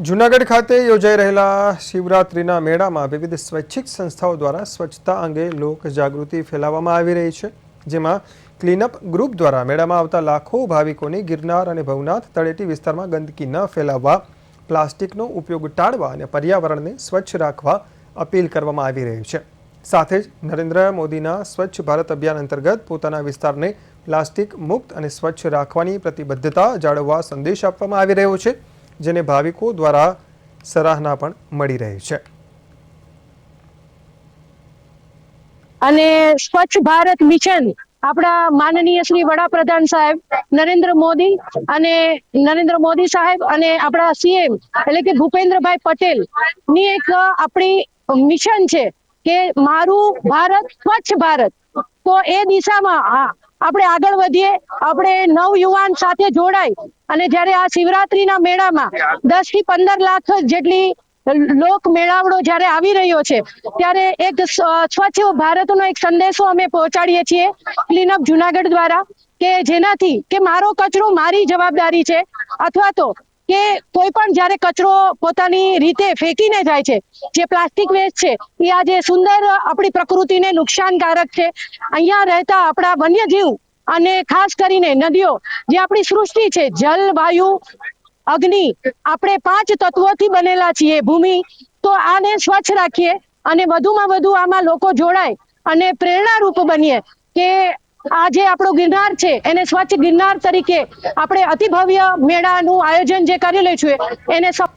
જૂનાગઢ ખાતે યોજાઈ રહેલા શિવરાત્રિના મેળામાં વિવિધ સ્વૈચ્છિક સંસ્થાઓ દ્વારા સ્વચ્છતા અંગે લોક જાગૃતિ ફેલાવવામાં આવી રહી છે, જેમાં ક્લીનઅપ ગ્રુપ દ્વારા મેળામાં આવતા લાખો ભાવિકોને ગિરનાર અને ભવનાથ તળેટી વિસ્તારમાં ગંદકી ન ફેલાવવા, પ્લાસ્ટિકનો ઉપયોગ ટાળવા અને પર્યાવરણને સ્વચ્છ રાખવા અપીલ કરવામાં આવી રહી છે. સાથે જ નરેન્દ્ર મોદીના સ્વચ્છ ભારત અભિયાન અંતર્ગત પોતાના વિસ્તારને પ્લાસ્ટિક મુક્ત અને સ્વચ્છ રાખવાની પ્રતિબદ્ધતા જાળવવા સંદેશ આપવામાં આવી રહ્યો છે, જેને ભાવિકો દ્વારા સરાહના પણ મળી રહી છે. અને સ્વચ્છ ભારત મિશન આપણા માનનીય શ્રી વડાપ્રધાન સાહેબ નરેન્દ્ર મોદી સાહેબ અને આપણા સીએમ એટલે કે ભૂપેન્દ્રભાઈ પટેલ ની એક આપણી મિશન છે કે મારું ભારત સ્વચ્છ ભારત. તો એ દિશામાં આપણે આગળ વધીએ, આપણે નવયુવાન સાથે જોડાય અને જ્યારે આ શિવરાત્રીના મેળામાં 10 થી 15 લાખ જેટલી લોક મેળાવડો જ્યારે આવી રહ્યો છે, ત્યારે એક સ્વચ્છ ભારતનો એક સંદેશો અમે પહોંચાડીએ છીએ ક્લીનઅપ જુનાગઢ દ્વારા, કે જેનાથી કે મારો કચરો મારી જવાબદારી છે, અથવા તો કે કોઈ પણ જ્યારે કચરો પોતાની રીતે ફેંકીને જાય છે, જે પ્લાસ્ટિક વેસ્ટ છે એ આજે સુંદર આપણી પ્રકૃતિને નુકસાનકારક છે. અહીંયા રહેતા આપણા વન્યજીવ અને ખાસ કરીને નદીઓ, જે આપણી સૃષ્ટિ છે, જલ, વાયુ, અગ્નિ, આપણે 5 તત્વોથી બનેલા છીએ ભૂમિ. તો આને સ્વચ્છ રાખીએ અને વધુમાં વધુ આમાં લોકો જોડાય અને પ્રેરણારૂપ બનીએ કે આ જે આપણો ગિરનાર છે એને સ્વચ્છ ગિરનાર તરીકે આપણે અતિ ભવ્ય મેળાનું આયોજન જે કરેલું છે એને